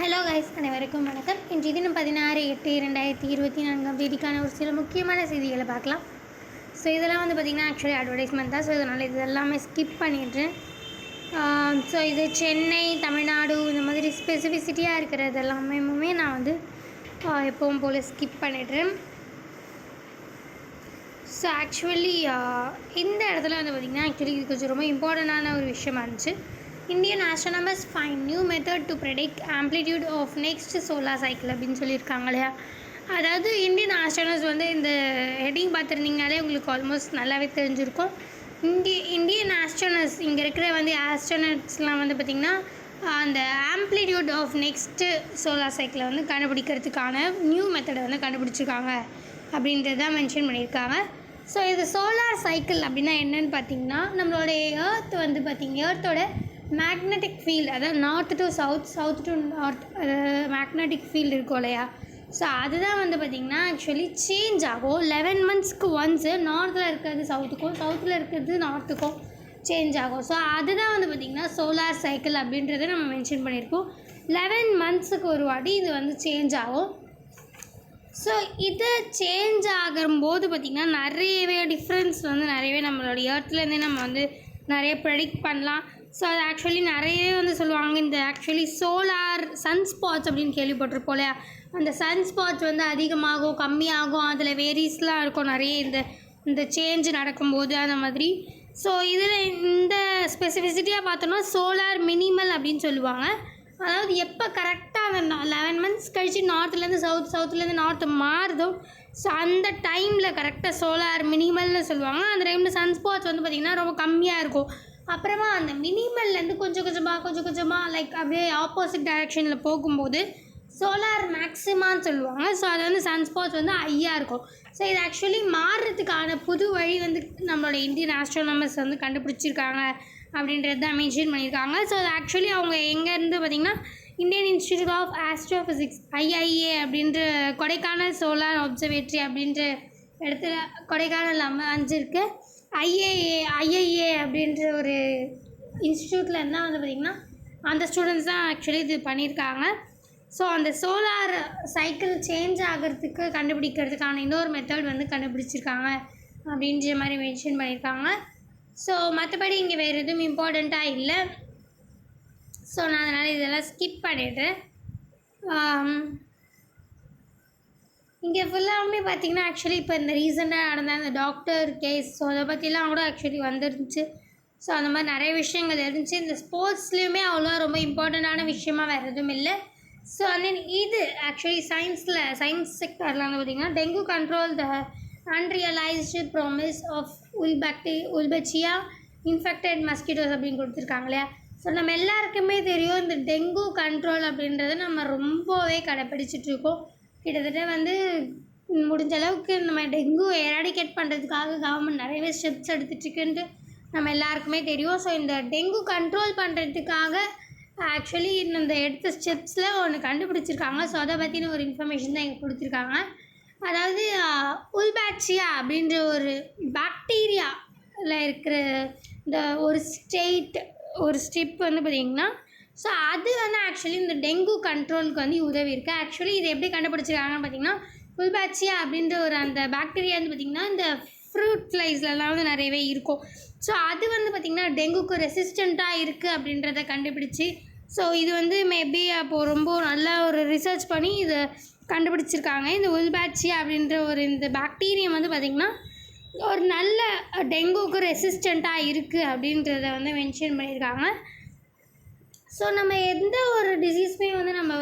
Hello guys, அனைவருக்கும் வணக்கம். இன்று தினம் 16/8/2024 ஒரு சில முக்கியமான செய்திகளை பார்க்கலாம். ஸோ இதெல்லாம் பார்த்திங்கன்னா ஆக்சுவலி அட்வர்டைஸ்மெண்ட் தான். ஸோ இதனால் இது எல்லாமே ஸ்கிப் பண்ணிடுறேன். ஸோ இது சென்னை, தமிழ்நாடு இந்த மாதிரி ஸ்பெசிஃபிசிட்டியாக இருக்கிறது எல்லாமே நான் எப்பவும் போல் ஸ்கிப் பண்ணிடுறேன். ஸோ ஆக்சுவலி இந்த இடத்துல பார்த்திங்கன்னா ஆக்சுவலி இது கொஞ்சம் ரொம்ப இம்பார்ட்டண்ட்டான ஒரு விஷயமா இருந்துச்சு. Indian astronomers find new method to predict amplitude of next solar cycle அப்படின்னு சொல்லியிருக்காங்க இல்லையா. அதாவது இந்தியன் ஆஸ்ட்ரோனர்ஸ் இந்த ஹெட்டிங் பார்த்துருந்தீங்கனாலே உங்களுக்கு ஆல்மோஸ்ட் நல்லாவே தெரிஞ்சிருக்கும். இந்தியன் ஆஸ்ட்ரோனர்ஸ் இங்கே இருக்கிற ஆஸ்ட்ரோனட்ஸ்லாம் பார்த்திங்கன்னா அந்த ஆம்ப்ளிடியூட் ஆஃப் நெக்ஸ்ட்டு சோலார் சைக்கிளை கண்டுபிடிக்கிறதுக்கான நியூ மெத்தடை கண்டுபிடிச்சிருக்காங்க அப்படின்றது தான் மென்ஷன் பண்ணியிருக்காங்க. ஸோ இது சோலார் சைக்கிள் அப்படின்னா என்னென்னு பார்த்திங்கன்னா நம்மளுடைய எர்த் எர்த்தோட மேக்னெட்டிக் ஃபீல்டு, அதாவது north to south, south to north magnetic field இருக்கும் இல்லையா. ஸோ அதுதான் பார்த்திங்கன்னா ஆக்சுவலி சேஞ்ச் ஆகும் 11 monthsக்கு ஒன்ஸு. நார்த்தில் இருக்கிறது சவுத்துக்கும், சவுத்தில் இருக்கிறது நார்த்துக்கும் சேஞ்ச் ஆகும். ஸோ அதுதான் பார்த்திங்கன்னா சோலார் சைக்கிள் அப்படின்றத நம்ம மென்ஷன் பண்ணியிருக்கோம். 11 monthsக்கு ஒரு வாட்டி இது சேஞ்ச் ஆகும். ஸோ இது சேஞ்ச் ஆகும்போது பார்த்திங்கன்னா நிறையவே டிஃப்ரென்ஸ் நிறையவே நம்மளோட எர்த்லேருந்தே நம்ம நிறைய ப்ரெடிக்ட் பண்ணலாம். ஸோ அது ஆக்சுவலி நிறையவே சொல்லுவாங்க. இந்த ஆக்சுவலி சோலார் சன்ஸ்பாட்ஸ் அப்படின்னு கேள்விப்பட்டிருப்போம் இல்லையா. அந்த சன்ஸ்பாட்ஸ் அதிகமாகும் கம்மியாகும், அதில் வேரிஸ்லாம் இருக்கும் நிறைய இந்த சேஞ்ச் நடக்கும்போது அந்த மாதிரி. ஸோ இதில் இந்த ஸ்பெசிஃபிசிட்டியாக பார்த்தோன்னா சோலார் மினிமல் அப்படின்னு சொல்லுவாங்க. அதாவது எப்போ கரெக்டாக அந்த 11 months கழித்து நார்த்துலேருந்து சவுத், சவுத்துலேருந்து நார்த்து மாறுதோ ஸோ அந்த டைமில் கரெக்டாக சோலார் மினிமல்னு சொல்லுவாங்க. அந்த டைமில் சன்ஸ்பாட்ஸ் பார்த்திங்கன்னா ரொம்ப கம்மியாக இருக்கும். அப்புறமா அந்த மினிமல்லேருந்து கொஞ்சம் கொஞ்சமாக லைக் அப்படியே ஆப்போசிட் டைரெக்ஷனில் போகும்போது சோலார் மேக்ஸிமான்னு சொல்லுவாங்க. ஸோ அது சன்ஸ்பாட்ஸ் ஹையாக இருக்கும். ஸோ இது ஆக்சுவலி மாறுறதுக்கான புது வழி நம்மளோட இந்தியன் ஆஸ்ட்ரோனமர்ஸ் கண்டுபிடிச்சிருக்காங்க அப்படின்றது தான் மென்ஷன் பண்ணியிருக்காங்க. ஸோ அது ஆக்சுவலி அவங்க எங்கேருந்து பார்த்திங்கன்னா Indian Institute of Astrophysics IIA அப்படின்ற கொடைக்கானல் சோலார் அப்சர்வேட்டரி அப்படின்ற இடத்துல கொடைக்கானல் அமைஞ்சிருக்கு. IIA அப்படின்ற ஒரு இன்ஸ்டியூட்டில் இருந்தால் பார்த்திங்கன்னா அந்த ஸ்டூடெண்ட்ஸ் தான் ஆக்சுவலி இது பண்ணியிருக்காங்க. ஸோ அந்த சோலார் சைக்கிள் சேஞ்ச் ஆகிறதுக்கு கண்டுபிடிக்கிறதுக்கான இன்னொரு மெத்தட் கண்டுபிடிச்சிருக்காங்க அப்படின்ற மாதிரி மென்ஷன் பண்ணியிருக்காங்க. ஸோ மற்றபடி இங்கே வேறு எதுவும் இம்பார்ட்டண்ட்டாக இல்லை. ஸோ நான் அதனால் இதெல்லாம் ஸ்கிப் பண்ணிடுறேன். இங்கே ஃபுல்லாகவுமே பார்த்திங்கன்னா ஆக்சுவலி இப்போ இந்த ரீசெண்டாக நடந்த அந்த டாக்டர் கேஸ், ஸோ அதை பற்றிலாம் கூட ஆக்சுவலி வந்துருந்துச்சு. ஸோ அந்த மாதிரி நிறைய விஷயங்கள் இருந்துச்சு. இந்த ஸ்போர்ட்ஸ்லேயுமே அவ்வளோ ரொம்ப இம்பார்ட்டண்ட்டான விஷயமா வேறு எதுவும் இல்லை. ஸோ இது ஆக்சுவலி சயின்ஸ் செக்டரில் பார்த்திங்கன்னா dengue control the unrealised promise of Wolbachia infected mosquitoes அப்படின்னு கொடுத்துருக்காங்க இல்லையா. ஸோ நம்ம எல்லாருக்குமே தெரியும் இந்த டெங்கு கண்ட்ரோல் அப்படின்றத நம்ம ரொம்பவே கடைப்பிடிச்சிட்ருக்கோம். கிட்டத்தட்ட முடிஞ்ச அளவுக்கு நம்ம டெங்கு எராடிகேட் பண்ணுறதுக்காக கவர்மெண்ட் நிறையவே ஸ்டெப்ஸ் எடுத்துகிட்ருக்குன்ட்டு நம்ம எல்லாருக்குமே தெரியும். ஸோ இந்த டெங்கு கண்ட்ரோல் பண்ணுறதுக்காக ஆக்சுவலி இந்த எடுத்த ஸ்டெப்ஸில் ஒன்று கண்டுபிடிச்சிருக்காங்க. ஸோ அதை பற்றின ஒரு இன்ஃபர்மேஷன் தான் இங்கே கொடுத்துருக்காங்க. அதாவது உல்பேச்சியா அப்படின்ற ஒரு பாக்டீரியாவில் இருக்கிற இந்த ஒரு ஸ்டெப் பார்த்திங்கன்னா ஸோ அது ஆக்சுவலி இந்த டெங்கு கண்ட்ரோலுக்கு உதவி இருக்குது. ஆக்சுவலி இதை எப்படி கண்டுபிடிச்சிருக்காங்கன்னு பார்த்திங்கன்னா உல்பேச்சியா அப்படின்ற ஒரு அந்த பாக்டீரியா பார்த்திங்கன்னா இந்த ஃப்ரூட் ஃப்ளைஸ்லாம் நிறையவே இருக்கும். ஸோ அது பார்த்திங்கன்னா டெங்குக்கு ரெசிஸ்டண்ட்டாக இருக்குது அப்படின்றத கண்டுபிடிச்சி ஸோ இது மேபி அப்போது ரொம்ப நல்லா ஒரு ரிசர்ச் பண்ணி இதை கண்டுபிடிச்சிருக்காங்க. இந்த உல்பேச்சியா அப்படின்ற ஒரு இந்த பாக்டீரியம் பார்த்திங்கன்னா ஒரு நல்ல டெங்குக்கு ரெசிஸ்டண்ட்டாக இருக்குது அப்படின்றத மென்ஷன் பண்ணியிருக்காங்க. ஸோ நம்ம எந்த ஒரு டிசீஸுமே நம்ம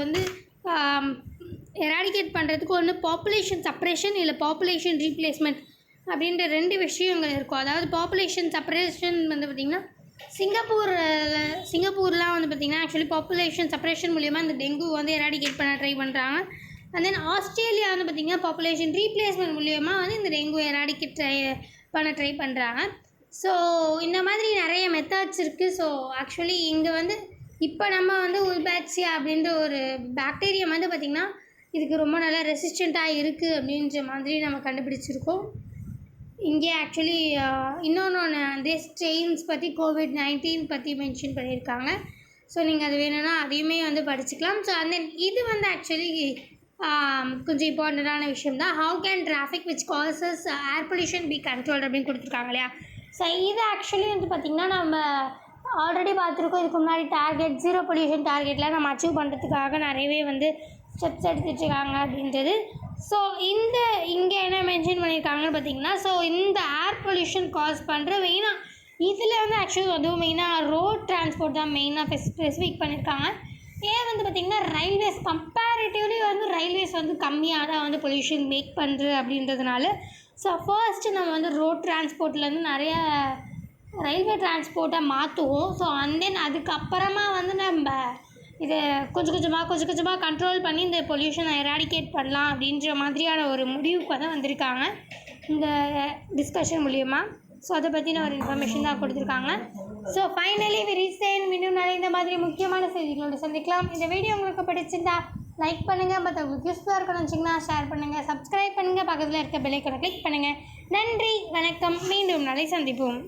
எராடிகேட் பண்ணுறதுக்கு ஒன்று பாப்புலேஷன் சப்ரேஷன் இல்லை பாப்புலேஷன் ரீப்ளேஸ்மெண்ட் அப்படின்ற 2 விஷயங்கள் இருக்கும். அதாவது பாப்புலேஷன் சப்ரேஷன் பார்த்திங்கன்னா சிங்கப்பூர்லாம் பார்த்திங்கன்னா ஆக்சுவலி பாப்புலேஷன் செப்பரேஷன் மூலிமா இந்த டெங்கு எராடிகேட் பண்ண ட்ரை பண்ணுறாங்க. அண்ட் தென் ஆஸ்திரேலியா பார்த்திங்கன்னா பாப்புலேஷன் ரீப்ளேஸ்மெண்ட் மூலிமா இந்த டெங்கு எராடிகேட் பண்ண ட்ரை பண்ணுறாங்க. ஸோ இந்த மாதிரி நிறைய மெத்தட்ஸ் இருக்குது. ஸோ ஆக்சுவலி இங்கே இப்போ நம்ம உல்பேச்சியா அப்படின்ற ஒரு பாக்டீரியம் பார்த்திங்கன்னா இதுக்கு ரொம்ப நல்லா ரெசிஸ்டண்ட்டாக இருக்குது அப்படின்ற மாதிரி நம்ம கண்டுபிடிச்சிருக்கோம். இங்கே ஆக்சுவலி இன்னொன்று ஸ்ட்ரெயின்ஸ் பற்றி COVID-19 பற்றி மென்ஷன் பண்ணியிருக்காங்க. ஸோ நீங்கள் அது வேணும்னா அதையுமே வந்து படிச்சுக்கலாம். ஸோ அண்ட் தென் இது வந்து ஆக்சுவலி கொஞ்சம் இம்பார்ட்டண்ட்டான விஷயம் தான். How can traffic which causes air pollution B controlled அப்படின்னு கொடுத்துருக்காங்க இல்லையா. ஸோ இது ஆக்சுவலி வந்து பார்த்திங்கன்னா நம்ம ஆல்ரெடி பார்த்துருக்கோம். இதுக்கு முன்னாடி டார்கெட் 0 பொல்யூஷன் டார்கெட்லாம் நம்ம அச்சீவ் பண்ணுறதுக்காக நிறையவே வந்து ஸ்டெப்ஸ் எடுத்துகிட்ருக்காங்க அப்படின்றது. ஸோ இங்கே என்ன மென்ஷன் பண்ணியிருக்காங்கன்னு பார்த்திங்கன்னா, ஸோ இந்த ஏர் பொல்யூஷன் காஸ் பண்ணுற மெயினாக இதில் வந்து ஆக்சுவலி அதுவும் மெயினாக ரோட் டிரான்ஸ்போர்ட் தான் மெயினாக ஸ்பெசிஃபிக் பண்ணியிருக்காங்க. ஏன் வந்து பார்த்திங்கன்னா ரயில்வேஸ் கம்பேரிட்டிவ்லி வந்து ரயில்வேஸ் வந்து கம்மியாக தான் வந்து பொல்யூஷன் மேக் பண்ணுறது அப்படின்றதுனால. ஸோ ஃபர்ஸ்ட்டு நம்ம வந்து ரோட் டிரான்ஸ்போர்ட்லேருந்து நிறைய ரயில்வே டிரான்ஸ்போர்ட்டை மாற்றுவோம். ஸோ அண்ட் தென் அதுக்கப்புறமா வந்து நம்ம இதை கொஞ்சம் கொஞ்சமாக கண்ட்ரோல் பண்ணி இந்த பொல்யூஷனை எராடிகேட் பண்ணலாம் அப்படின்ற மாதிரியான ஒரு முடிவுக்கு வந்து வந்திருக்காங்க இந்த டிஸ்கஷன் மூலிமா. ஸோ அதை பற்றின ஒரு இன்ஃபர்மேஷன் தான் கொடுத்துருக்காங்க. ஸோ ஃபைனலி மீண்டும் நிறைய இந்த மாதிரி முக்கியமான செய்திகளோடு சந்திக்கலாம். இந்த வீடியோ உங்களுக்கு பிடிச்சிருந்தா லைக் பண்ணுங்கள், மற்றவங்களுக்கு யூஸ்ஃபுல்லாக இருக்கணும்னு வச்சிங்கன்னா ஷேர் பண்ணுங்கள், சப்ஸ்கிரைப் பண்ணுங்கள், பக்கத்தில் இருக்க பெல் ஐகானை கிளிக் பண்ணுங்கள். நன்றி, வணக்கம், மீண்டும் நாளை சந்திப்போம்.